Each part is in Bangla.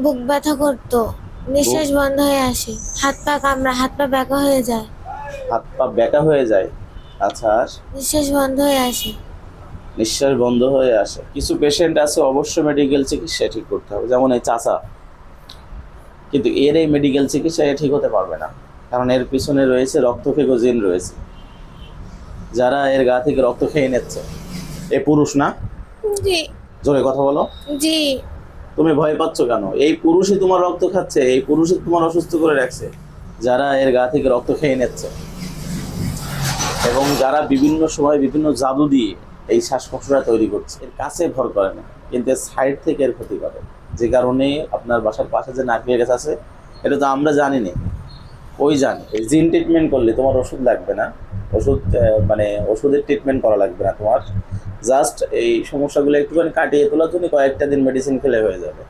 বুক ব্যথা করতো, বুক, নিঃশ্বাস বন্ধ হয়ে আসে, হাত পা ব্যাকা হয়ে যায়, হাত পা ব্যাকা হয়ে যায়। আচ্ছা, আর নিঃশ্বাস বন্ধ হয়ে আসে। নিঃশ্বাস বন্ধ হয়ে আসে। কিছু পেশেন্ট আছে অবশ্যই মেডিকেল চিকিৎসা ঠিক করতে হবে, যেমন এই চাচা, কিন্তু এর এই মেডিকেল চিকিৎসা এ ঠিক হতে পারবে না, কারণ এর পিছনে রয়েছে রক্তক্ষেকো জিন রয়েছে, যারা এর গা থেকে রক্ত খেয়ে নিচ্ছে। এ পুরুষ না? জি। জোরে কথা বলো। জি। তুমি ভয় পাচ্ছ কেন? এই পুরুষই তোমার রক্ত খাচ্ছে, এই পুরুষই তোমার অসুস্থ করে রাখছে, যারা এর গা থেকে রক্ত খেয়ে নিচ্ছে, এবং যারা বিভিন্ন সময় বিভিন্ন জাদু দিয়ে এই শ্বাসকষ্টটা তৈরি করছে। এর কাছে ভর করে না, কিন্তু এর সাইড থেকে এর ক্ষতি করে, যে কারণে আপনার বাসার পাশে যে নারকেল গাছ আছে, এটা তো আমরা জানি না, ওই জানে। এই জিন ট্রিটমেন্ট করলে তোমার ওষুধ লাগবে না, ওষুধ মানে ওষুধের ট্রিটমেন্ট করা লাগবে না তোমার, জাস্ট এই সমস্যাগুলো একটুখানি কাটিয়ে তোলার জন্য কয়েকটা দিন মেডিসিন খেলে হয়ে যাবে,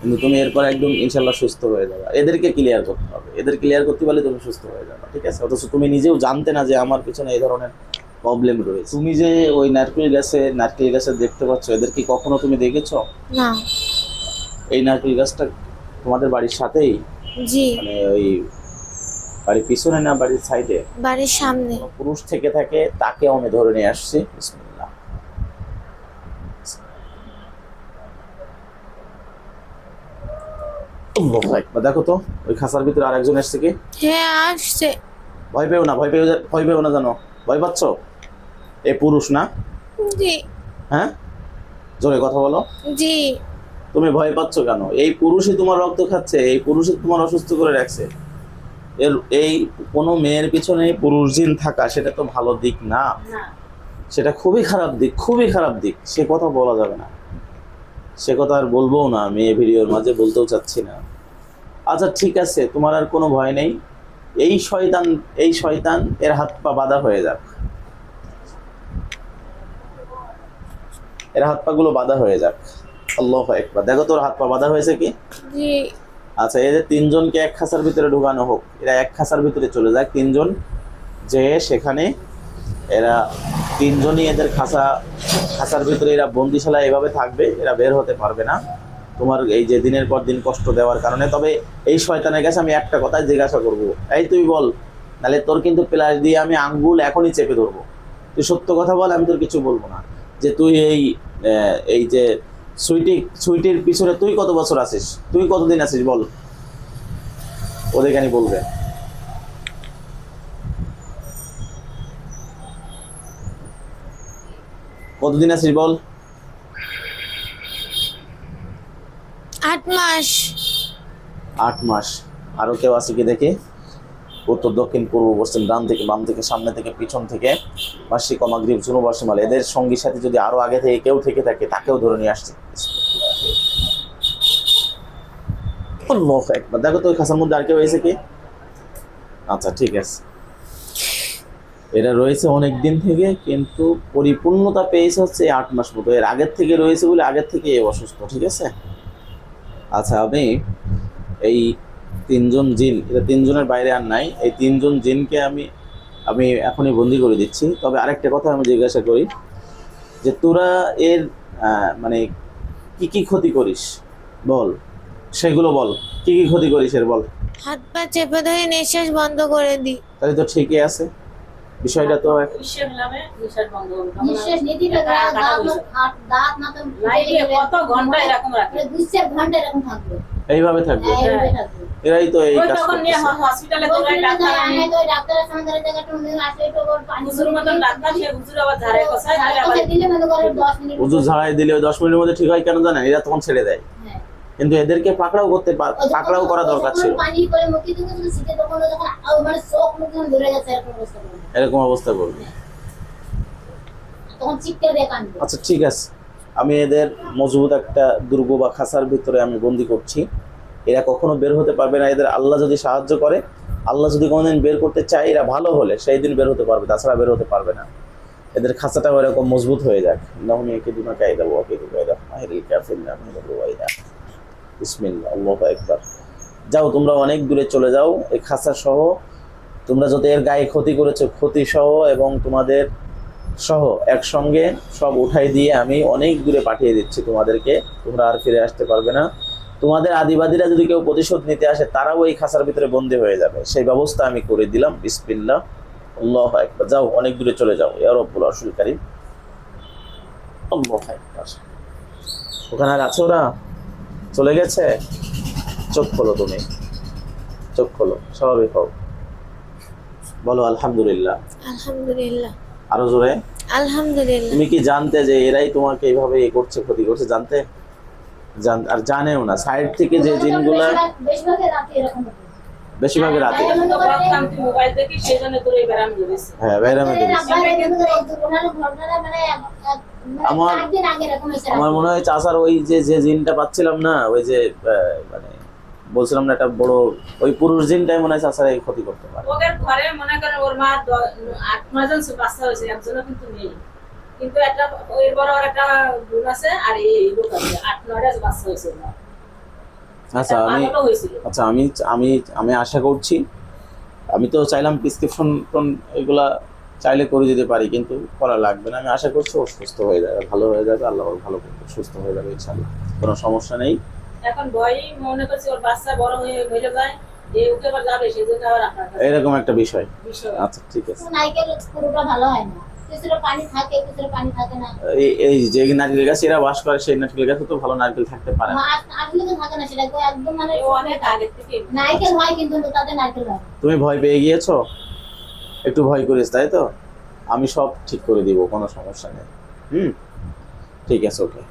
কিন্তু তুমি এরপর একদম ইনশাল্লাহ সুস্থ হয়ে যাবে। এদেরকে ক্লিয়ার করতে হবে, এদের ক্লিয়ার করতে পারলে তুমি সুস্থ হয়ে যাবে, ঠিক আছে? অথচ তুমি নিজেও জানতে না যে আমার পিছনে এই ধরনের প্রবলেম রয়েছে। তুমি যে ওই নারকেল গাছে দেখতে পাচ্ছ, এদের কি কখনো তুমি দেখেছো? না। এই নারকেল গাছটা তোমাদের বাড়ির সাথেই? জি। মানে ওই বাড়ির পিছনে না বাড়ির সাইডে? বাড়ির সামনে। কোনো পুরুষ থেকে থাকে, তাকেও আমি ধরে নিয়ে আসছি। বিসমিল্লাহ। আল্লাহু আকবার। দেখো তো ওই খাঁচার ভিতরে আরেকজন এসছে কি? হ্যাঁ, আসছে। ভয় পেও না, ভয় পেও না, জানো ভয় পাচ্ছ? এ পুরুষ না? জি। হ্যাঁ, জোরে কথা বলো। জি। তুমি ভয় পাচ্ছ কেন? এই পুরুষই তোমার রক্ত খাচ্ছে, এই পুরুষই তোমার অসুস্থ করে রাখছে। এর এই কোনো মেয়ের পিছনে পুরুষ জিন থাকা, সেটা তো ভালো দিক না, সেটা খুবই খারাপ দিক, খুবই খারাপ দিক। সে কথা বলা যাবে না, সে কথা আর বলবো না, আমি এই ভিডিওর মাঝে বলতেও চাচ্ছি না। আচ্ছা ঠিক আছে, তোমার আর কোনো ভয় নেই। এই শয়তান, এই শয়তান এর হাত পা বাঁধা হয়ে যাক, এর হাত পা গুলো বাঁধা হয়ে যাক। আল্লাহু আকবার। দেখো তোর হাত পা বাঁধা হয়েছে কি? জি। আচ্ছা, এদের তিনজনকে এক খাঁচার ভিতরে ঢুকানো হোক, এরা এক খাঁচার ভিতরে চলে যাক তিনজন, যে সেখানে এরা তিনজনই এদের খাঁচার ভিতরে এরা বন্দিশালায় এভাবে থাকবে, এরা বের হতে পারবে না তোমার এই যে দিনের পর দিন কষ্ট দেওয়ার কারণে। তবে এই শয়তানের কাছে আমি একটা কথাই জিজ্ঞাসা করব, এই তুই বল, নাহলে তোর কিন্তু প্লাস দিয়ে আমি আঙ্গুল এখনই চেপে ধরবো। তুই সত্য কথা বল, আমি তোর কিছু বলবো না। যে তুই এই যে সুইটির পিছনে তুই কত বছর আছিস, তুই কতদিন আছিস বল, ওদেরখানি বলবে। কতদিন আছিস বল? 8 মাস। 8 মাস। আরো কেউ আছে কি দেখি? উত্তর, দক্ষিণ, পূর্ব, পশ্চিম, ডান থেকে, বাম থেকে, সামনে থেকে, পিছন থেকে, মাসিক, মাগরিব, জুনুব, শিমাল, এদের সঙ্গীর সাথে যদি আরো আগে থেকে কেউ থেকে থাকে, তাকেও ধরে নিয়ে আসছে। আল্লাহু আকবার। দেখো তো ওই খাঁচার মধ্যে আর কেউ হয়েছে কি? আচ্ছা ঠিক আছে, এরা রয়েছে অনেক দিন থেকে, কিন্তু পরিপূর্ণতা পেয়েছে হচ্ছে 8 মাস মতো। এর আগের থেকে রয়েছে বলে আগের থেকে এ অসুস্থ, ঠিক আছে? আচ্ছা, আমি এই তিনজন জিন, এটা তিনজনের বাইরে আর নাই, এই তিনজন জিনকে আমি আমি এখনই বন্দি করে দিচ্ছি। তবে আরেকটা কথা আমি জিজ্ঞাসা করি, যে তোরা এর মানে কি কি ক্ষতি করিস বল, সেগুলো বল, কি কি ক্ষতি করিস এর বল। হাত পা চেপে ধরে নিঃশ্বাস বন্ধ করে দিই। তাহলে তো ঠিকই আছে, বিষয়টা তো নিঃশ্বাস নিতে দাঁত না তো কত ঘন্টা এরকম রাখে 2-4 ঘন্টা এরকম থাকবে, এইভাবে থাকবে। এইভাবে থাকবে। এরাই তো এই কাজ তখন নিয়ে করতেছে। হসপিটালে তোলাই ডাক্তার আনে, তো ডাক্তারের সঙ্গে জায়গাটা আসে, তো পানি হুজুর মতন ডাক্তার, সে হুজুর আবার ঝাড়াই কষায়, তাহলে দিলে মনে করে 10 মিনিট হুজুর ঝাড়াই দিলে ওই 10 মিনিটের মধ্যে ঠিক হয় কেন জানেন? এরা তখন ছেড়ে দেয়। কিন্তু এদেরকে পাকড়াও করা দরকার ছিল। পানি করে মুখে দিতে তো শীতে তখন যখন মানে চোখ মুখ যখন ধরে গেছে এরকম অবস্থা করবে, এরকম অবস্থা করবে, তখন চিৎকার দিয়ে কাঁদবে। আচ্ছা ঠিক আছে, আমি এদের মজবুত একটা দুর্গ বা খাঁচার ভিতরে আমি বন্দি করছি। এরা কখনো বের হতে পারবে না। এদের আল্লাহ যদি সাহায্য করে, আল্লাহ যদি কোনোদিন বের করতে চায়, এরা ভালো হলে সেই দিন বের হতে পারবে, তাছাড়া বের হতে পারবে না। এদের খাঁচাটাও এরকম মজবুত হয়ে যাক। নাহনি একে দুনা কায়দা ওয়াকে কায়দা মাহিরুল কাফিরনা মাহিরুল ওয়াইদা। বিসমিল্লাহ, আল্লাহু আকবার। যাও, তোমরা অনেক দূরে চলে যাও এই খাঁচা সহ। তোমরা যত এর গায়ে ক্ষতি করেছো, ক্ষতি সহ এবং তোমাদের সহ একসঙ্গে সব উঠাই দিয়ে আমি অনেক দূরে পাঠিয়ে দিচ্ছি তোমাদেরকে। তোমরা আর ফিরে আসতে পারবে না। তোমাদের আদিবাদীরা যদি কেউ প্রতিশোধ নিতে আসে, তারাও এই খাঁচার ভিতরে বন্দী হয়ে যাবে, সেই ব্যবস্থা আমি করে দিলাম। বিসমিল্লাহ, আল্লাহু আকবার। যাও, অনেক দূরে চলে যাও। ইয়া রব্বুল আরশুল কারীম, আল্লাহু আকবার। ওখানে আর আছে ওরা? চলে গেছে? চোখ খোলো, তুমি চোখ খোলো, স্বাভাবিক হও, বলো আলহামদুলিল্লাহ। আলহামদুলিল্লাহ। আরো জোরে। আলহামদুলিল্লাহ। তুমি কি জানতে যে এরাই তোমাকে এইভাবে করছে, ক্ষতি করছে? জানতে? আর জানেও না, সাইড থেকে যে জিনগুলা বেশিরভাগ রাতে এরকম হতো। বেশিরভাগ রাতে। মোবাইল দেখি সেজন্য তোর এই ব্যারাম ধরেছে। হ্যাঁ, বাইরামে আমার মনে হয় চাচার ওই যে জিনটা পাচ্ছিলাম না, ওই যে মানে বলছিলাম না, একটা বড় ওই পুরুষ জিনটাই মনে হয় চাচার এই ক্ষতি করতে পারে। ওদের ঘরে মনে করেন ওর মা 8-9 জন বাচ্চা হয়েছে, একজনও কিন্তু নেই, কিন্তু একটা এর বড় একটা বোন আছে আর এই লোক আছে, 8-9টা বাচ্চা হয়েছে ওর মা। আচ্ছা, আমি আশা করছি, আমি তো চাইলাম প্রেসক্রিপশন এগুলা চাইলে করে দিতে পারি, কিন্তু করা লাগবে না। আমি আশা করছি ও সুস্থ হয়ে যাবে, ভালো হয়ে যাবে, আল্লাহ ওর ভালো করবে, সুস্থ হয়ে যাবে ইনশাআল্লাহ, কোনো সমস্যা নেই। এখন ভয়ই মনে করছে ওর বাচ্চা বড় হয়ে যায়, যে ওকে আবার যাবে, সেজন্য আবার আপনার কাছে এরকম একটা বিষয়। বিষয়। আচ্ছা, ঠিক আছে। নারকেল পুরোটা ভালো হয় না, কিছুটা পানি থাকে, কিছুটা পানি থাকে না। এই যে নারকেল গাছ এরা বাস করে, সেই নারকেল গাছে তো ভালো নারকেল থাকতে পারে না। আসলে তো থাকে না, সেটা তো একদম মানে ও অনেক আগে থেকে নারকেল হয়, কিন্তু তাদের নারকেল হয়। তুমি ভয় পেয়ে গিয়েছো, একটু ভয় করিস, তাই তো? আমি সব ঠিক করে দিব, কোনো সমস্যা নেই। ঠিক আছে, ওকে।